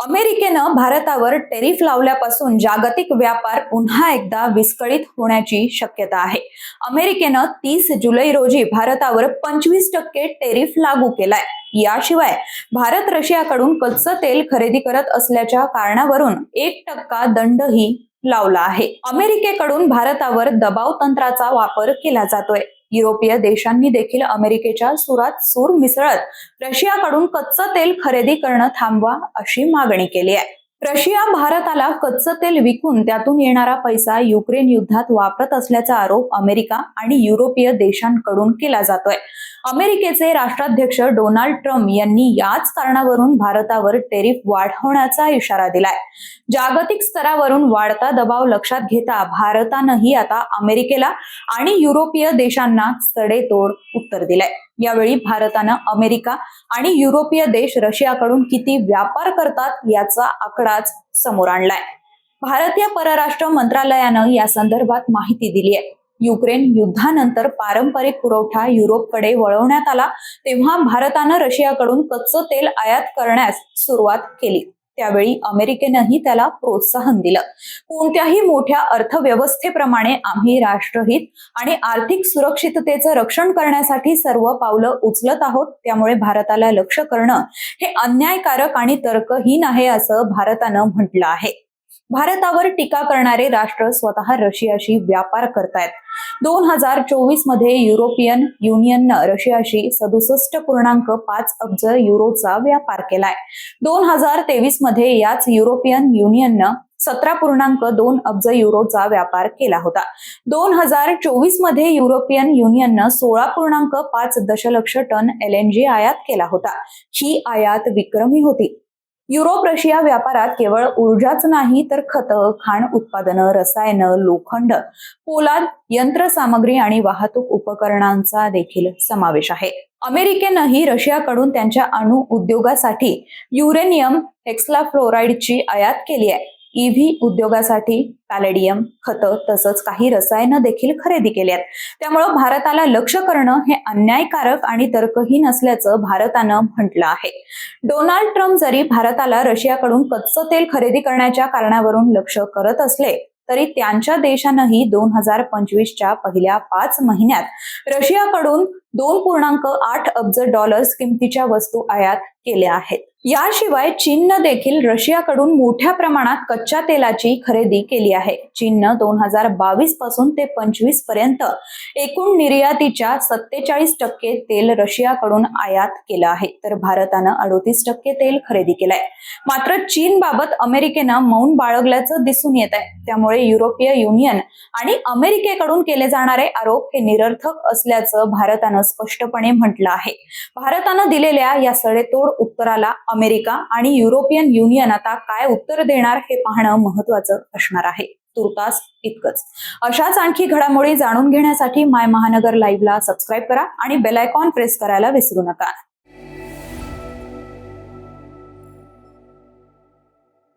अमेरिकेनं भारतावर टेरिफ लावल्यापासून जागतिक व्यापार पुन्हा एकदा विस्कळीत होण्याची शक्यता आहे. अमेरिकेनं 30 जुलै रोजी भारतावर 25% टेरिफ लागू केलाय. याशिवाय भारत रशियाकडून कच्चं तेल खरेदी करत असल्याच्या कारणावरून 1% दंडही लावला आहे. अमेरिकेकडून भारतावर दबाव तंत्राचा वापर केला जातोय. युरोपीय देशांनी देखील अमेरिकेच्या सुरात सूर मिसळत रशियाकडून कच्चं तेल खरेदी करणं थांबवा अशी मागणी केली आहे. रशिया भारताला कच्चं तेल विकून त्यातून येणारा पैसा युक्रेन युद्धात वापरत असल्याचा आरोप अमेरिका आणि युरोपीय देशांकडून केला जातोय. अमेरिकेचे राष्ट्राध्यक्ष डोनाल्ड ट्रम्प यांनी याच कारणावरून भारतावर टेरिफ वाढवण्याचा इशारा दिलाय. जागतिक स्तरावरून वाढता दबाव लक्षात घेता भारतानंही आता अमेरिकेला आणि युरोपीय देशांना सडेतोड उत्तर दिलंय. यावेळी भारतानं अमेरिका आणि युरोपीय देश रशियाकडून किती व्यापार करतात याचा आकडाच समोर आणलाय. भारतीय परराष्ट्र मंत्रालयानं या संदर्भात माहिती दिली आहे. युक्रेन युद्धानंतर पारंपरिक पुरवठा युरोपकडे वळवण्यात आला तेव्हा भारतानं रशियाकडून कच्चं तेल आयात करण्यास सुरुवात केली. त्यावेळी अमेरिकेनंही त्याला प्रोत्साहन दिलं. कोणत्याही मोठ्या अर्थव्यवस्थेप्रमाणे आम्ही राष्ट्रहित आणि आर्थिक सुरक्षिततेचं रक्षण करण्यासाठी सर्व पावलं उचलत आहोत. त्यामुळे भारताला लक्ष्य करणं हे अन्यायकारक आणि तर्कहीन आहे असं भारतानं म्हटलं आहे. भारतावर टीका करणारे राष्ट्र स्वतः रशियाशी व्यापार करतायत. 2024 मध्ये युरोपियन युनियननं रशियाशी 67.5 अब्ज युरोचा व्यापार केलाय. 2023 मध्ये याच युरोपियन युनियननं 17.2 अब्ज युरोचा व्यापार केला होता. 2024 मध्ये युरोपियन युनियननं 16.5 दशलक्ष टन LNG आयात केला होता. ही आयात विक्रमी होती. युरोप रशिया व्यापारात केवळ ऊर्जाच नाही तर खतं, खाण उत्पादनं, रसायनं, लोखंड, पोलाद, यंत्रसामग्री आणि वाहतूक उपकरणांचा देखील समावेश आहे. अमेरिकेनंही रशियाकडून त्यांच्या अणु उद्योगासाठी युरेनियम हेक्साफ्लोराइडची आयात केली आहे. EV उद्योगासाठी पॅलेडियम, खतं तसंच काही रसायनं देखील खरेदी केली आहेत. त्यामुळं भारताला लक्ष्य करणं हे अन्यायकारक आणि तर्कहीन असल्याचं भारतानं म्हटलं आहे. डोनाल्ड ट्रम्प जरी भारताला रशियाकडून कच्चं तेल खरेदी करण्याच्या कारणावरून लक्ष्य करत असले तरी त्यांच्या देशानंही 2025च्या पहिल्या 5 महिन्यात रशियाकडून 2.8 अब्ज डॉलर्स किमतीच्या वस्तू आयात केल्या आहेत. याशिवाय चीननं देखील रशियाकडून मोठ्या प्रमाणात कच्च्या तेलाची खरेदी केली आहे. चीननं 2022 पासून ते 25 पर्यंत एकूण निर्यातीच्या 47% तेल रशियाकडून आयात केलं आहे, तर भारतानं 38% तेल खरेदी केलंय. मात्र चीनबाबत अमेरिकेनं मौन बाळगल्याचं दिसून येत आहे. त्यामुळे युरोपीय युनियन आणि अमेरिकेकडून केले जाणारे आरोप हे निरर्थक असल्याचं भारतानं स्पष्टपणे म्हटलं आहे. भारतानं दिलेल्या या सडेतोड उत्तराला अमेरिका आणि युरोपियन युनियन आता काय उत्तर देणार हे पाहणं महत्त्वाचं असणार आहे. तुर्तास इतकंच. अशाच आणखी घडामोडी जाणून घेण्यासाठी माय महानगर लाईव्हला सबस्क्राईब करा आणि बेल आयकॉन प्रेस करायला विसरू नका.